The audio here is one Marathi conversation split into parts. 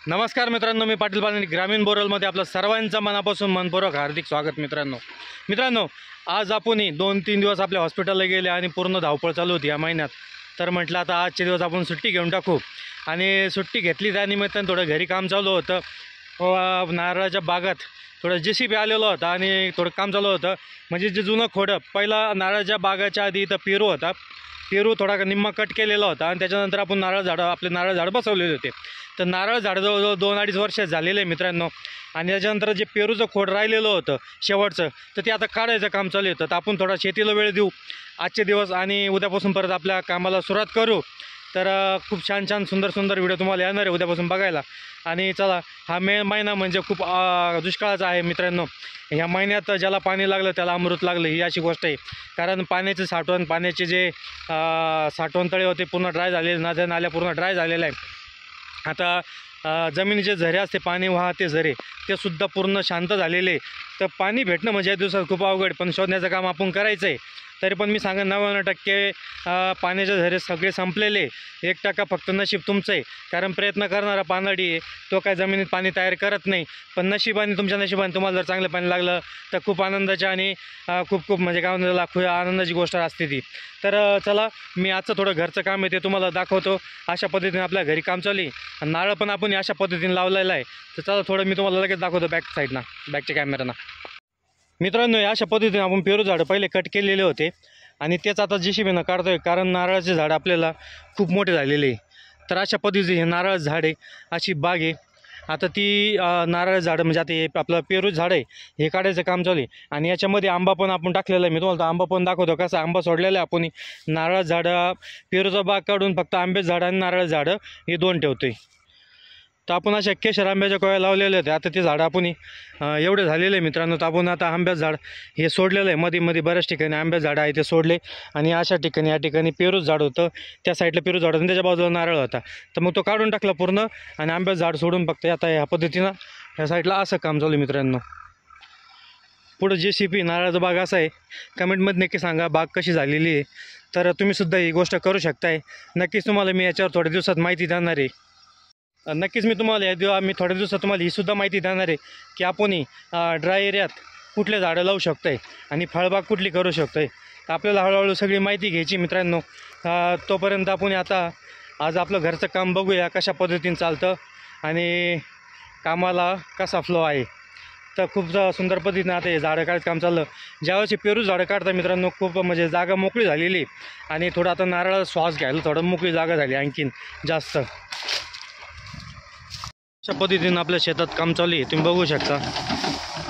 नमस्कार मित्रांनो, मी पाटील पालनी ग्रामीण बोरलमध्ये आपलं सर्वांचं मनापासून मनपूर्वक हार्दिक स्वागत। मित्रांनो आज आपण 2-3 दिवस आपल्या हॉस्पिटलला गेले आणि पूर्ण धावपळ चालू होती या महिन्यात। तर म्हटलं आता आजचे दिवस आपण सुट्टी घेऊन टाकू आणि सुट्टी घेतली त्यानिमित्तानं थोडं घरी काम चालू होतं। नारळाच्या बागात थोडं JCB आलेलं होतं आणि थोडं काम चालू होतं। म्हणजे जे जुनं खोडं पहिला नारळाच्या बागाच्या आधी इथं पेरू होता, पेरू थोडा निम्मा कट केलेला होता आणि त्याच्यानंतर आपण आपले नारळ झाडं बसवलेले होते। तर नारळ झाड जवळजवळ 2-2.5 वर्ष झालेले आहे मित्रांनो। आणि त्याच्यानंतर जे पेरूचं खोड राहिलेलं होतं शेवटचं, तर ते आता काढायचं काम चालू होतं। तर आपण थोडा शेतीला वेळ देऊ आजचे दिवस आणि उद्यापासून परत आपल्या कामाला सुरुवात करू। तर खूप छान सुंदर व्हिडिओ तुम्हाला येणार आहे उद्यापासून बघायला। आणि चला, हा महिना म्हणजे खूप दुष्काळाचा आहे मित्रांनो। ह्या महिन्यात ज्याला पाणी लागलं त्याला अमृत लागलं, ही अशी गोष्ट आहे। कारण पाण्याचं साठवण, पाण्याचे जे साठवण तळे होते पूर्ण ड्राय झालेले, नद्या नाल्या पूर्ण ड्राय झालेलं आहे। आता जमिनीचे झरे असते, पाणी वाहते झरे, ते सुद्धा पूर्ण शांत झालेले। तर पाणी भेटणं म्हणजे या दिवसात खूप अवघड, पण शोधण्याचं काम आपण करायचं आहे। तरी पण मी सांगेन 99% पाण्याचे झरे सगळे संपलेले, 1% फक्त नशीब तुमचं आहे। कारण प्रयत्न करणारा पानडी आहे, तो काय जमिनीत पाणी तयार करत नाही। पण नशिबाने, तुमच्या नशिबाने तुम्हाला जर चांगलं पाणी लागलं तर खूप आनंदाची आणि खूप म्हणजे काय म्हणतात लाखो आनंदाची गोष्ट असते ती। तर चला, मी आजचं थोडं घरचं काम आहे ते तुम्हाला दाखवतो। अशा पद्धतीने आपल्या घरी काम चालू आहे। नारळ पण आपण अशा पद्धतीने लावलेलं आहे। तर चला, थोडं मी तुम्हाला लगेच दाखवतो बॅकच्या कॅमेराना। मित्रांनो अशा पद्धतीने आपण पेरू झाडं पहिले कट केलेले होते आणि तेच आता JCBनं काढतोय, कारण नारळाचे झाड आपल्याला खूप मोठे झालेले आहे। तर अशा पद्धतीने हे नारळ झाड आहे, अशी बाग आहे। आता ती नारळ झाडं म्हणजे आता हे आपलं पेरू झाड आहे, हे काढायचं काम चालू आहे। आणि याच्यामध्ये आंबा पण आपण टाकलेला आहे। मी तुम्हाला आंबा पण दाखवतो, कसा आंबा सोडलेला आहे आपण। नारळ झाडं, पेरूचा बाग काढून फक्त आंबे झाडं आणि नारळ झाडं हे 2 ठेवतोय। तर आपण अशा केशर आंब्याच्या कोया लावलेल्या होत्या, आता ते झाडं आपण एवढे झालेले आहे मित्रांनो। तर आपण आता आंब्याचं झाड हे सोडलेलं आहे, मध्ये बऱ्याच ठिकाणी आंब्याचं झाडं आहे ते सोडले। आणि अशा ठिकाणी या ठिकाणी पेरूचं झाड होतं, त्या साईडला पेरू झाड होतं, त्याच्या बाजूला नारळ होता। तर मग तो काढून टाकला पूर्ण आणि आंब्याचं झाड सोडून फक्त आता ह्या पद्धतीनं ह्या साईडला असं काम चालू आहे मित्रांनो। पुढं JCB नारळाचा बाग असा आहे। कमेंटमध्ये नक्की सांगा बाग कशी झालेली आहे, तर तुम्हीसुद्धा ही गोष्ट करू शकताय। नक्कीच तुम्हाला मी याच्यावर थोड्या दिवसात माहिती देणार आहे। नक्कीच मी तुम्हाला मी थोड्या दिवसात तुम्हाला ही सुद्धा माहिती देणार आहे की आपण ड्राय एरियात कुठले झाडं लावू शकतो आहे आणि फळबाग कुठली करू शकतो आहे। तर आपल्याला हळूहळू सगळी माहिती घ्यायची मित्रांनो। तोपर्यंत आपण आज आपलं घरचं काम बघूया कशा पद्धतीने चालतं आणि कामाला कसा फ्लो आहे। तर खूप सुंदर पद्धतीने आता हे झाडं काढायचं काम चाललं। ज्यावेळेस पेरू झाडं काढता मित्रांनो, खूप म्हणजे जागा मोकळी झालेली आणि थोडं आता नारळाचा श्वास घ्यायला थोडं मोकळी जागा झाली आणखीन जास्त। अशा पद्धतीने आपल्या शेतात काम चालू आहे, तुम्ही बघू शकता।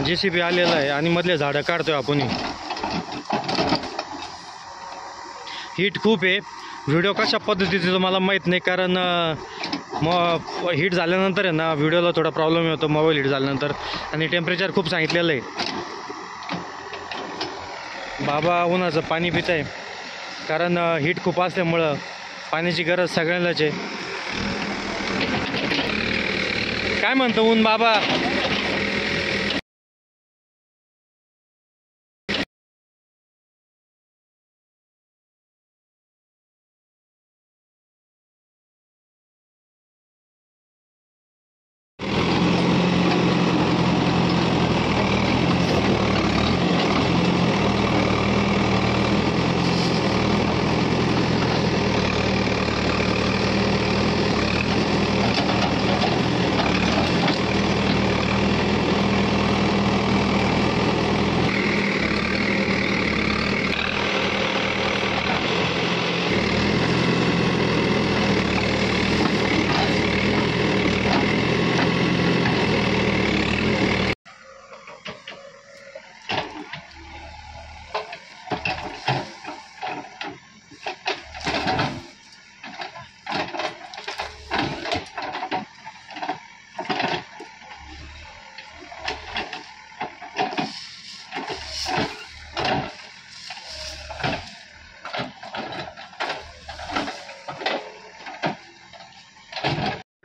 JCB आलेला आहे आणि मधले झाडं काढतोय आपण। हीट खूप आहे, व्हिडिओ कशा पद्धतीचे तुम्हाला माहीत नाही, कारण मग हीट झाल्यानंतर आहे ना व्हिडिओला थोडा प्रॉब्लेम होतो, मोबाईल हीट झाल्यानंतर। आणि टेम्परेचर खूप सांगितलेलं आहे। बाबा उन्हाचं पाणी पित आहे, कारण हीट खूप असल्यामुळं पाण्याची गरज सगळ्यांनाच आहे। काय म्हणतो ऊन बाबा?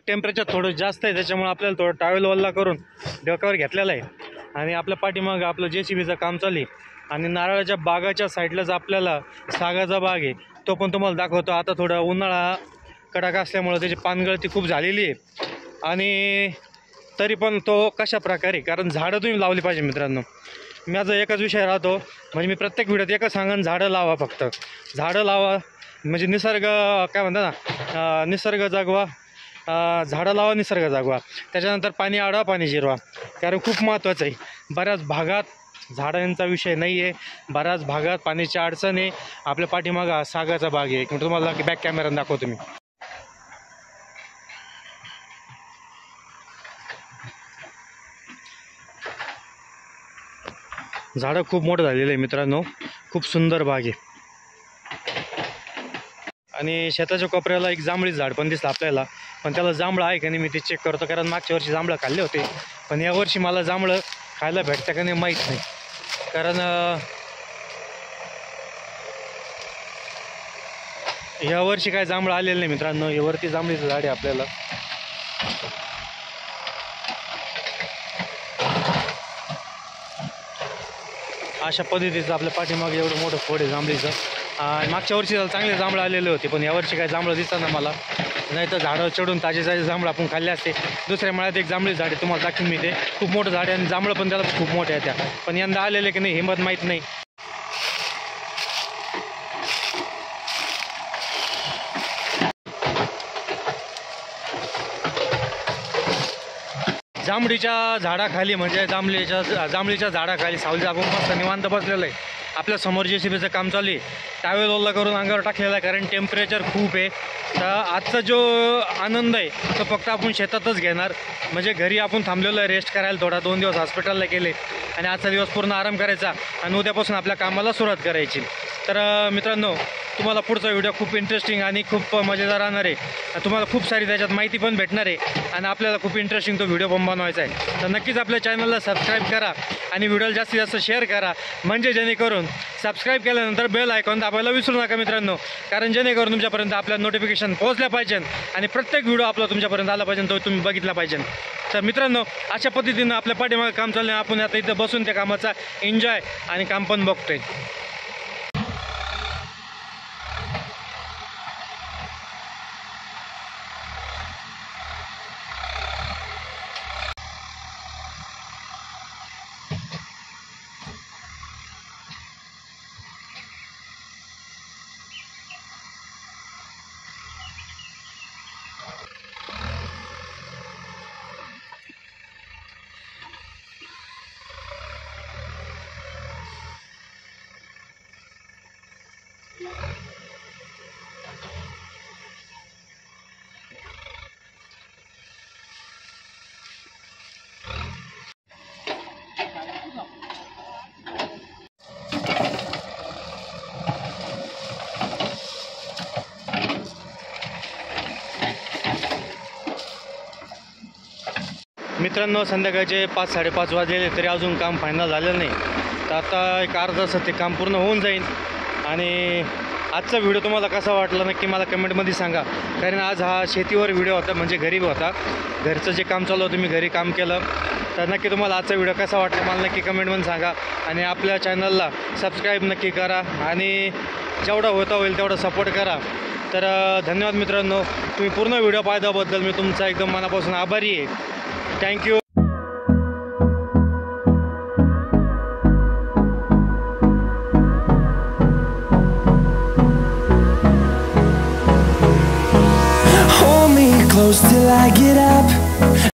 टेम्परेचर थोडं जास्त आहे, त्याच्यामुळे आपल्याला थोडं टॉवेल वल्ला करून डोक्यावर घेतलेला आहे। आणि आपल्या पाठीमागं आपलं JCBचं काम चालू आहे। आणि नारळाच्या बागाच्या साईडलाच आपल्याला सागाचा बाग आहे, तो पण तुम्हाला दाखवतो। आता थोडं उन्हाळा कडाका असल्यामुळे त्याची पानगळती खूप झालेली आहे आणि तरी पण तो कशा प्रकारे, कारण झाडं तुम्ही लावली पाहिजे मित्रांनो. माझा एकच विषय राहतो, म्हणजे मी प्रत्येक व्हिडिओत एकच सांगेन, झाडं लावा, फक्त झाडं लावा. म्हणजे निसर्ग काय म्हणतात ना, निसर्ग जागवा, झाडं लावा, निसर्ग जागवा. त्याच्यानंतर पाणी अडवा, पाणी जिरवा, कारण खूप महत्त्वाचं आहे. बऱ्याच भागात झाडांचा विषय नाही आहे, बऱ्याच भागात पाण्याची अडचण आहे. आपल्या पाठीमागं सागाचा बाग आहे, एक मिनिट तुम्हाला बॅक कॅमेऱ्यानं दाखवतो मी. झाडं खूप मोठं झालेलं आहे मित्रांनो, खूप सुंदर बाग आहे. आणि शेताच्या कोपऱ्याला एक जांभळी झाड पण दिसलं आपल्याला, पण त्याला जांभळं आहे का नाही मी ते चेक करतो, कारण मागच्या वर्षी जांभळं खाल्ले होते, पण यावर्षी मला जांभळं खायला भेटतं का नाही माहीत नाही. कारण यावर्षी काय जांभळं आलेलं नाही मित्रांनो. यावरती जांभळीचं झाड आहे आपल्याला. अशा पद्धतीचं आपल्या पाठीमागे एवढं मोठं फोड आहे जांभळीचं. मागच्या वर्षी चांगले जांभळं आलेले होते, पण यावर्षी काय जांभळं दिसतं ना मला. नाही तर झाडं चढून ताजे जांभळं आपण खाल्ले असते. दुसऱ्या मळ्यात एक जांभळी झाड आहे, तुम्हाला दाखवून मी ते, खूप मोठं झाड आहे आणि जांभळं पण त्याला खूप मोठे आहे त्या, पण यंदा आलेले की नाही हिंमत माहीत नाही. जांभळीच्या झाडाखाली, म्हणजे जांभळीच्या झाडाखाली सावली आपण मस्त निवांत बसलेलं आहे. आपल्या समोर JCBचं काम चालू आहे, टावेल ओला करून अंगावर टाकलेला आहे, कारण टेम्परेचर खूप आहे. तर आजचा जो आनंद आहे तो फक्त आपण शेतातच घेणार. म्हणजे घरी आपण थांबलेलो आहे रेस्ट करायला, थोडा 2 दिवस हॉस्पिटलला गेले आणि आजचा दिवस पूर्ण आराम करायचा आणि उद्यापासून आपल्या कामाला सुरुवात करायची. तर मित्रांनो, तुम्हाला पुढचा व्हिडिओ खूप इंटरेस्टिंग आणि खूप मजेदार राहणार आहे. तुम्हाला खूप सारी त्याच्यात माहिती पण भेटणार आहे आणि आपल्याला खूप इंटरेस्टिंग तो व्हिडिओ पण बनवायचा आहे. तर नक्कीच आपल्या चॅनलला सबस्क्राईब करा आणि व्हिडिओला जास्तीत जास्त शेअर करा, म्हणजे जेणेकरून सबस्क्राईब केल्यानंतर बेल आयकॉन दाबायला विसरू नका मित्रांनो, कारण जेणेकरून तुमच्यापर्यंत आपल्या नोटिफिकेशन पोहोचल्या पाहिजे आणि प्रत्येक व्हिडिओ आपला तुमच्यापर्यंत आला पाहिजे, तो तुम्ही बघितला पाहिजे. तर मित्रांनो, अशा पद्धतीनं आपल्या पाठीमागे काम चाललं आहे. आपण आता इथं बसून त्या कामाचा एन्जॉय आणि काम पण बघतोय. मित्रांनो, संध्याकाळचे 5-5:30 वाजलेले तरी अजून काम फायनल झालेलं नाही. तर आता एक अर्धा तासात ते काम पूर्ण होऊन जाईल. आणि आजचा व्हिडिओ तुम्हाला कसा वाटला नक्की मला कमेंटमध्ये सांगा, कारण आज हा शेतीवर व्हिडिओ होता, म्हणजे घरी होता. घरचं जे काम चालू होतं मी घरी काम केलं. तर नक्की तुम्हाला आजचा व्हिडिओ कसा वाटला मला नक्की कमेंटमध्ये सांगा आणि आपल्या चॅनलला सबस्क्राईब नक्की करा आणि जेवढा होता होईल तेवढा सपोर्ट करा. तर धन्यवाद मित्रांनो, तुम्ही पूर्ण व्हिडिओ पाहिल्याबद्दल मी तुमचा एकदम मनापासून आभारी आहे. Thank you. Hold me close till I get up.